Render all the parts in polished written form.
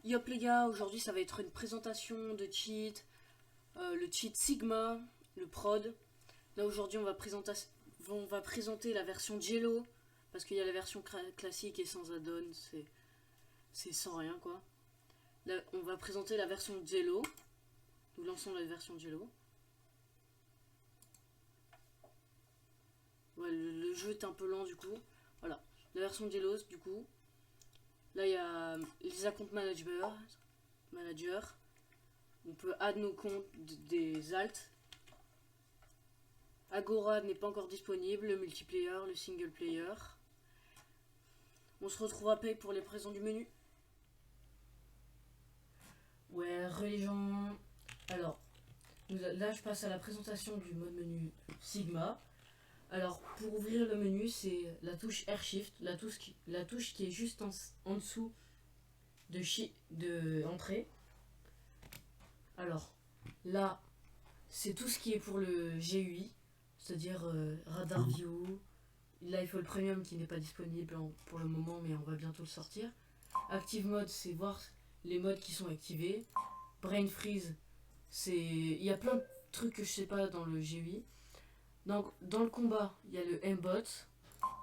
Yop les gars, aujourd'hui ça va être une présentation de cheat, le cheat Sigma, le prod. Là aujourd'hui on va présenter la version Jello, parce qu'il y a la version classique et sans add-on, c'est sans rien quoi. Là, on va présenter la version Jello, nous lançons la version Jello. Ouais, le jeu est un peu lent du coup, voilà. La version Jello du coup. Là il y a les account manager. On peut add nos comptes des alts. Agora n'est pas encore disponible, le multiplayer, le single player. On se retrouve après pour les présents du menu. Ouais, religion. Alors, là je passe à la présentation du mode menu Sigma. Alors, pour ouvrir le menu, c'est la touche R-Shift, la touche qui est juste en dessous de entrée. Alors, là, c'est tout ce qui est pour le GUI, c'est-à-dire Radar View, l'iPhone Premium qui n'est pas disponible pour le moment, mais on va bientôt le sortir. Active Mode, c'est voir les modes qui sont activés. Brain Freeze, il y a plein de trucs que je sais pas dans le GUI. Donc, dans le combat, il y a le M-Bot,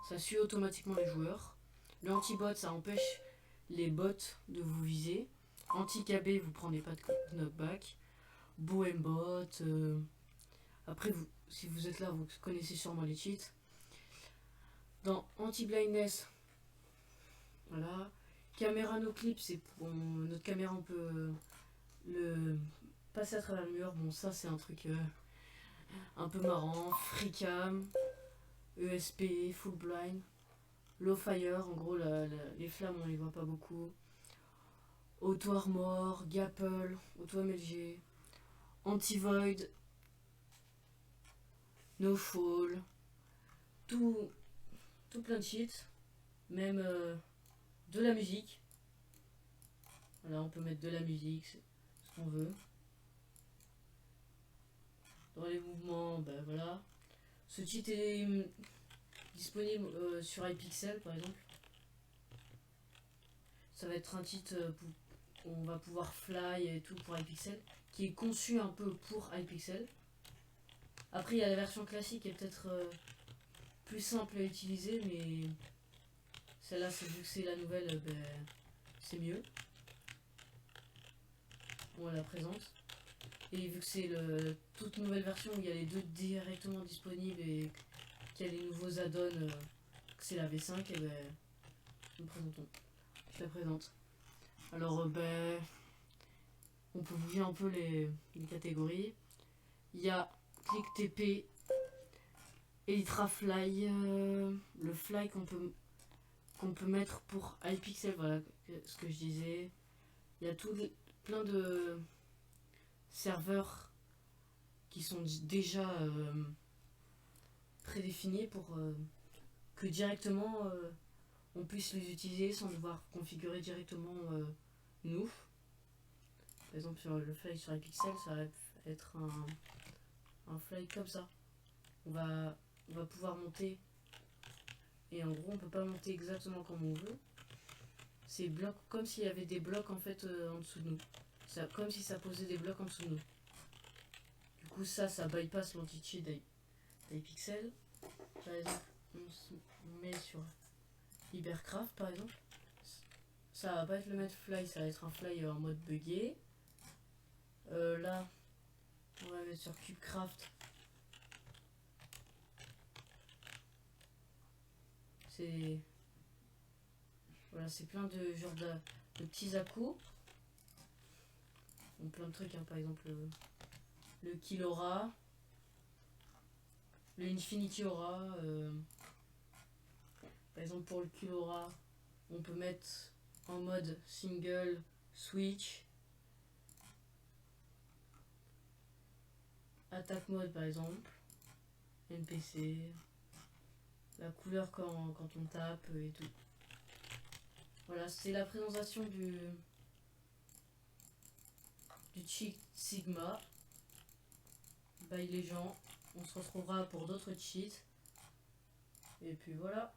ça suit automatiquement les joueurs. Le Anti-Bot, ça empêche les bots de vous viser. Anti-KB, vous prenez pas de knockback. Beau M-Bot. Après, si vous êtes là, vous connaissez sûrement les cheats. Dans Anti-Blindness, voilà. Caméra no clip, c'est pour notre caméra, on peut le passer à travers le mur. Bon, ça, c'est un truc un peu marrant. Free cam, ESP, full blind. Low fire, en gros, les flammes, on les voit pas beaucoup. Auto armor, Gapple, auto MLG. Anti-void, no fall. Tout plein de cheats. Même de la musique. Voilà, on peut mettre de la musique, ce qu'on veut. Dans les mouvements, ben voilà. Ce cheat est disponible sur iPixel par exemple. Ça va être un cheat où on va pouvoir fly et tout pour iPixel, qui est conçu un peu pour iPixel. Après il y a la version classique qui est peut-être plus simple à utiliser, mais celle-là, vu que c'est la nouvelle, ben, c'est mieux. On la présente. Et vu que c'est toute nouvelle version où il y a les deux directement disponibles et qu'il y a les nouveaux add-ons, que c'est la V5, et ben, nous présentons. Je la présente. Alors, ben, on peut bouger un peu les catégories. Il y a Click TP, Elytra Fly, le fly qu'on peut mettre pour iPixel, voilà ce que je disais. Il y a plein de serveurs qui sont déjà prédéfinis pour que directement on puisse les utiliser sans devoir configurer directement nous. Par exemple sur le fly sur iPixel, ça va être un fly comme ça. On va pouvoir monter, et en gros on peut pas monter exactement comme on veut. C'est blocs, comme s'il y avait des blocs en fait en dessous de nous. Comme si ça posait des blocs en dessous de nous. Du coup ça bypass l'anti-cheat d'iPixel. Par exemple, on met sur Hypercraft par exemple. Ça va pas être le mettre fly, ça va être un fly en mode buggé. Là, on va mettre sur CubeCraft. Voilà, c'est plein de genres de petits à-coups. Donc plein de trucs, hein, par exemple le Kill Aura, le Infinity Aura. Par exemple pour le Kill Aura, on peut mettre en mode single switch. Attack mode par exemple, NPC, la couleur quand on tape et tout. Voilà, c'est la présentation du cheat Sigma. Bye les gens, on se retrouvera pour d'autres cheats. Et puis voilà.